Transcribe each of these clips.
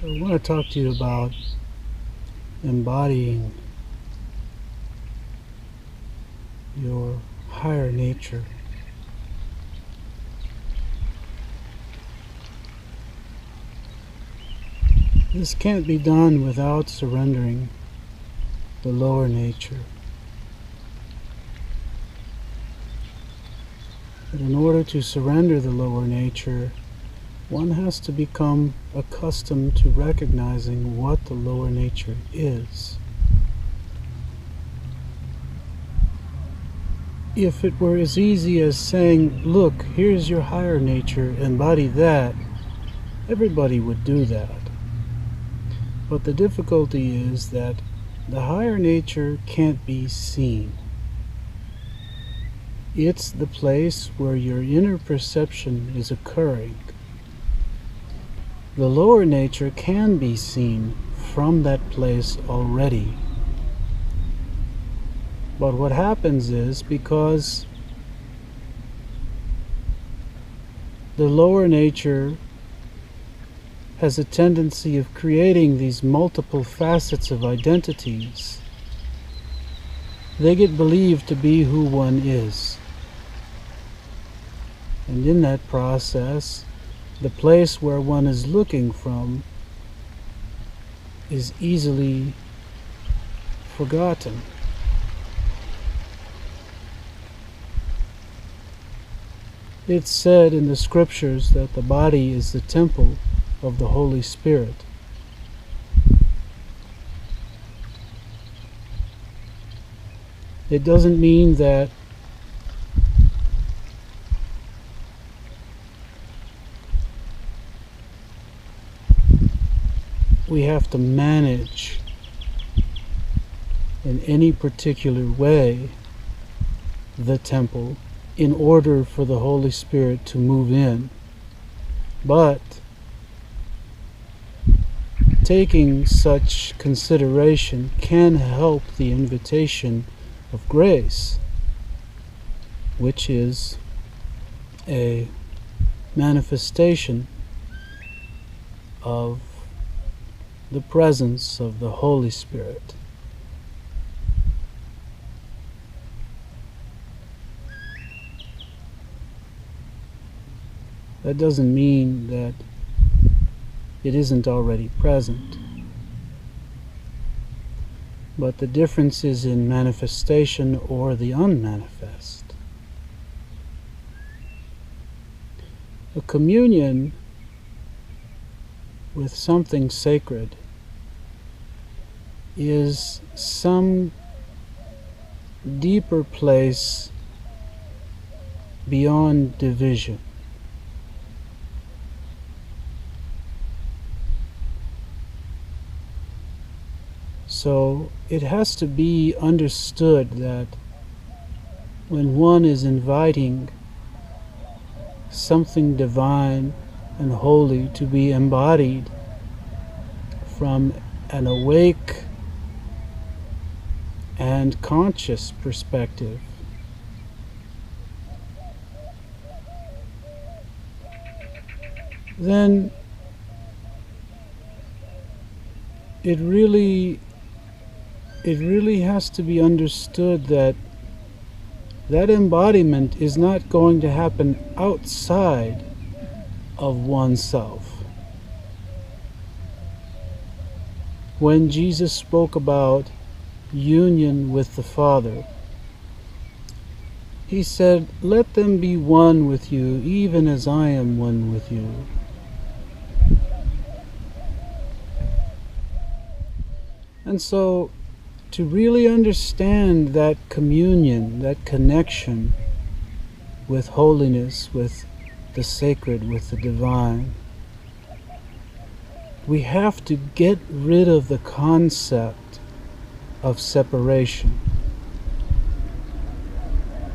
So I want to talk to you about embodying your higher nature. This can't be done without surrendering the lower nature. But in order to surrender the lower nature, one has to become accustomed to recognizing what the lower nature is. If it were as easy as saying, look, here's your higher nature, embody that, everybody would do that. But the difficulty is that the higher nature can't be seen. It's the place where your inner perception is occurring. The lower nature can be seen from that place already. But what happens is, because the lower nature has a tendency of creating these multiple facets of identities, they get believed to be who one is. And in that process, the place where one is looking from is easily forgotten. It's said in the scriptures that the body is the temple of the Holy Spirit. It doesn't mean that we have to manage in any particular way the temple in order for the Holy Spirit to move in. But taking such consideration can help the invitation of grace, which is a manifestation of the presence of the Holy Spirit. That doesn't mean that it isn't already present, but the difference is in manifestation or the unmanifest. A communion with something sacred is some deeper place beyond division. So it has to be understood that when one is inviting something divine and holy to be embodied from an awake and conscious perspective, then it really has to be understood that that embodiment is not going to happen outside of oneself. When Jesus spoke about union with the Father, he said, "Let them be one with you, even as I am one with you." And so, to really understand that communion, that connection with holiness, with the sacred, with the divine, we have to get rid of the concept of separation.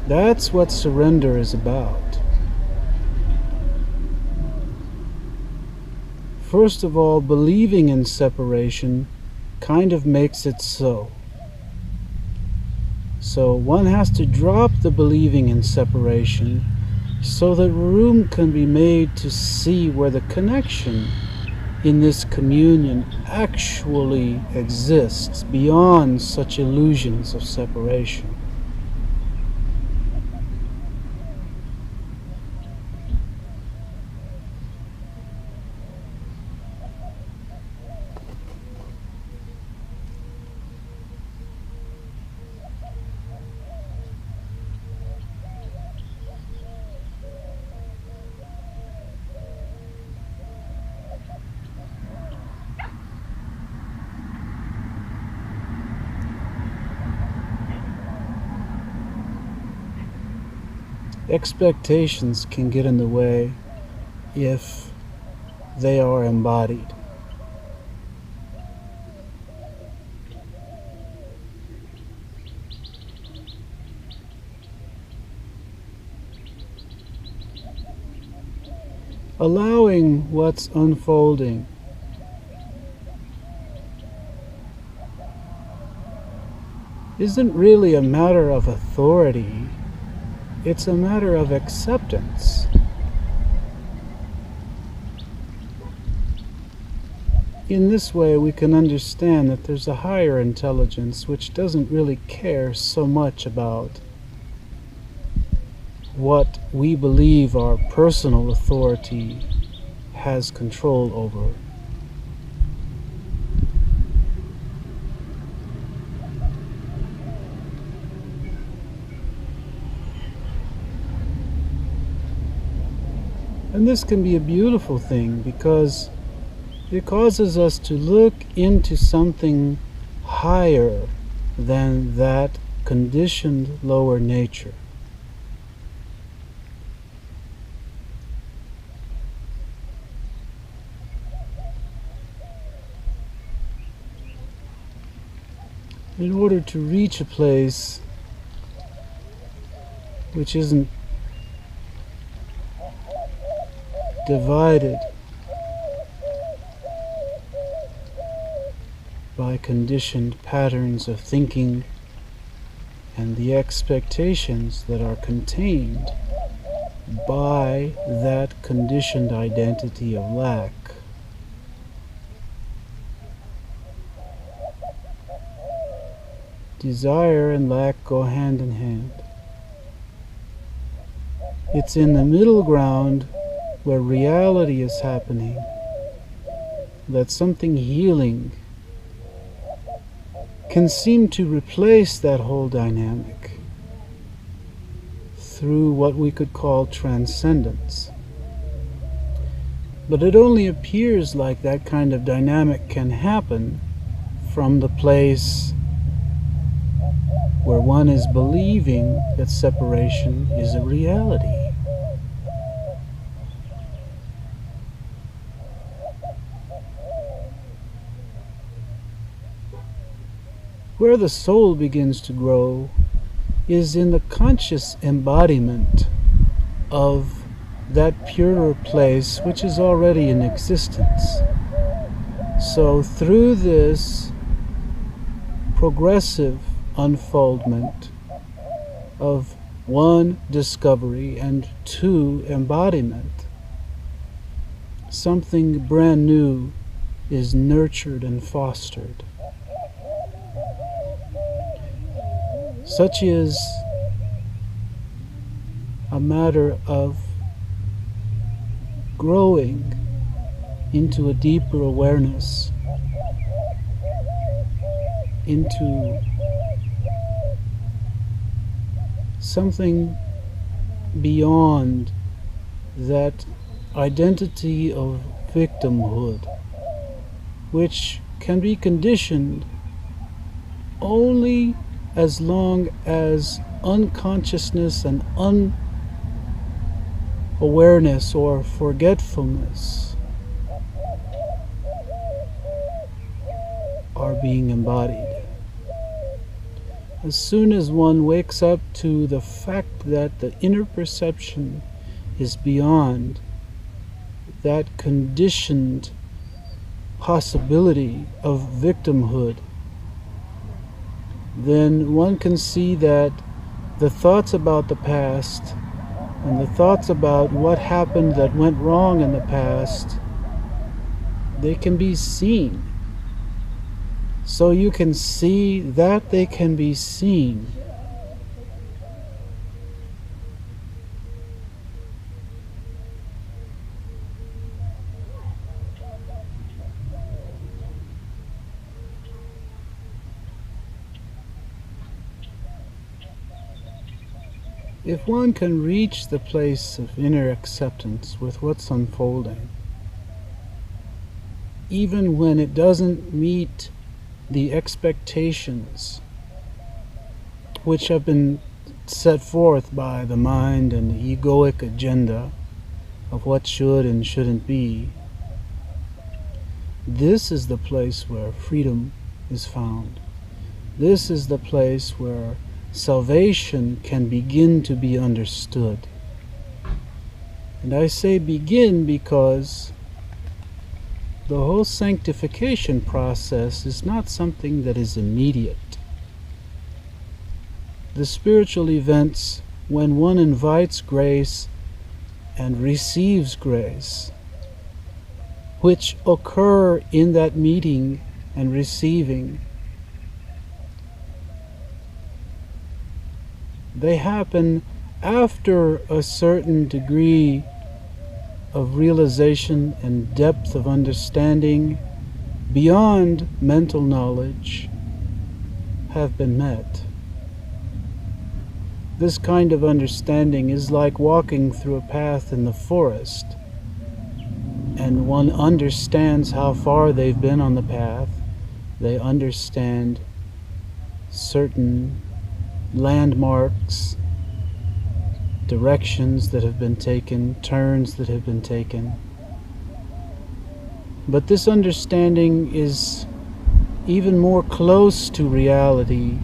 That's what surrender is about. First of all, believing in separation kind of makes it so. So one has to drop the believing in separation so that room can be made to see where the connection in this communion actually exists beyond such illusions of separation. Expectations can get in the way if they are embodied. Allowing what's unfolding isn't really a matter of authority. It's a matter of acceptance. In this way, we can understand that there's a higher intelligence which doesn't really care so much about what we believe our personal authority has control over. And this can be a beautiful thing because it causes us to look into something higher than that conditioned lower nature. In order to reach a place which isn't divided by conditioned patterns of thinking and the expectations that are contained by that conditioned identity of lack. Desire and lack go hand in hand. It's in the middle ground where reality is happening that something healing can seem to replace that whole dynamic through what we could call transcendence. But it only appears like that kind of dynamic can happen from the place where one is believing that separation is a reality. Where the soul begins to grow is in the conscious embodiment of that purer place which is already in existence. So through this progressive unfoldment of one, discovery, and two, embodiment, something brand new is nurtured and fostered. Such is a matter of growing into a deeper awareness, into something beyond that identity of victimhood, which can be conditioned only as long as unconsciousness and unawareness or forgetfulness are being embodied. As soon as one wakes up to the fact that the inner perception is beyond that conditioned possibility of victimhood, then one can see that the thoughts about the past and the thoughts about what happened that went wrong in the past They can be seen. So you can see that they can be seen. If one can reach the place of inner acceptance with what's unfolding, even when it doesn't meet the expectations which have been set forth by the mind and the egoic agenda of what should and shouldn't be, this is the place where freedom is found. This is the place where salvation can begin to be understood. And I say begin because the whole sanctification process is not something that is immediate. The spiritual events, when one invites grace and receives grace, which occur in that meeting and receiving, they happen after a certain degree of realization and depth of understanding beyond mental knowledge have been met. This kind of understanding is like walking through a path in the forest, and one understands how far they've been on the path. They understand certain landmarks, directions that have been taken, turns that have been taken. But this understanding is even more close to reality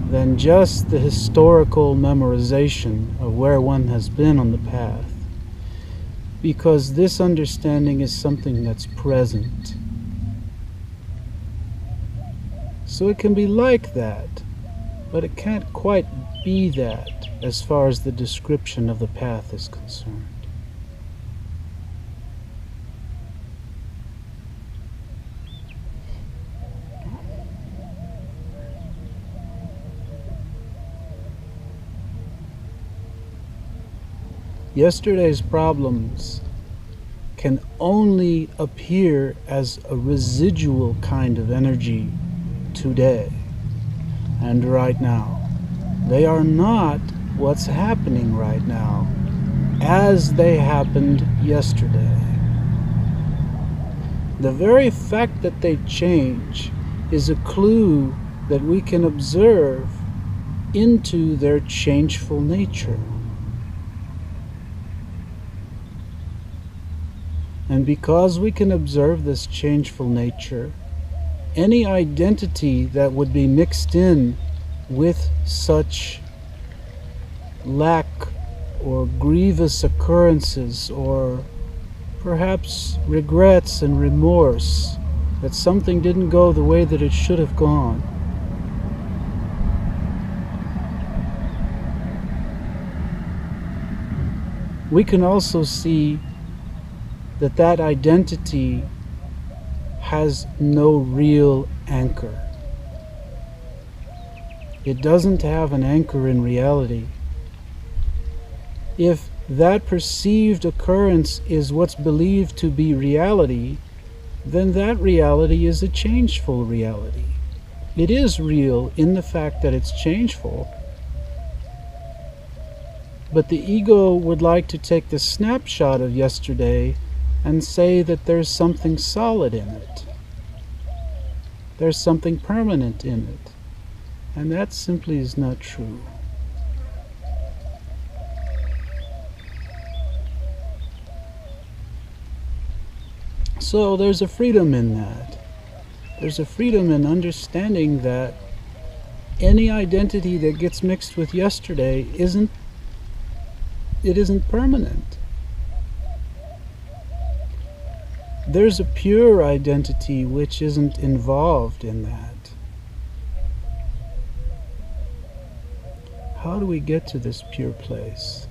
than just the historical memorization of where one has been on the path, because this understanding is something that's present. So it can be like that, but it can't quite be that as far as the description of the path is concerned. Yesterday's problems can only appear as a residual kind of energy today and right now. They are not what's happening right now as they happened yesterday. The very fact that they change is a clue that we can observe into their changeful nature. And because we can observe this changeful nature, any identity that would be mixed in with such lack or grievous occurrences, or perhaps regrets and remorse that something didn't go the way that it should have gone, we can also see that that identity has no real anchor. It doesn't have an anchor in reality. If that perceived occurrence is what's believed to be reality, then that reality is a changeful reality. It is real in the fact that it's changeful. But the ego would like to take the snapshot of yesterday and say that there's something solid in it. There's something permanent in it. And that simply is not true. So there's a freedom in that. There's a freedom in understanding that any identity that gets mixed with yesterday isn't permanent. There's a pure identity which isn't involved in that. How do we get to this pure place?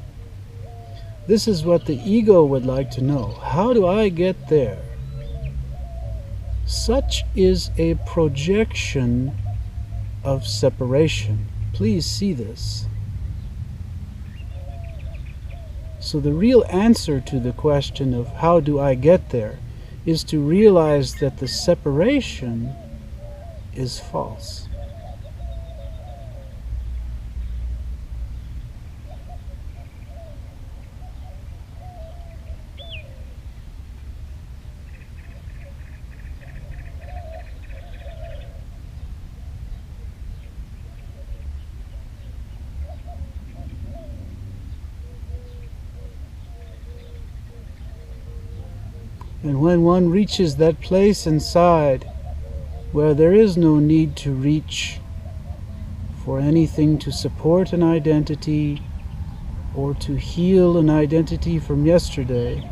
This is what the ego would like to know. How do I get there? Such is a projection of separation. Please see this. So the real answer to the question of how do I get there is to realize that the separation is false. And when one reaches that place inside where there is no need to reach for anything to support an identity or to heal an identity from yesterday,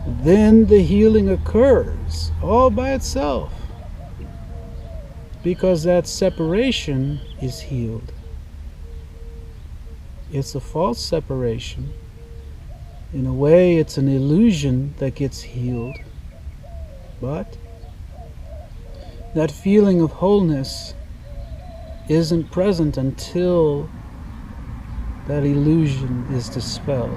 then the healing occurs all by itself, because that separation is healed. It's a false separation. In a way, it's an illusion that gets healed. But that feeling of wholeness isn't present until that illusion is dispelled.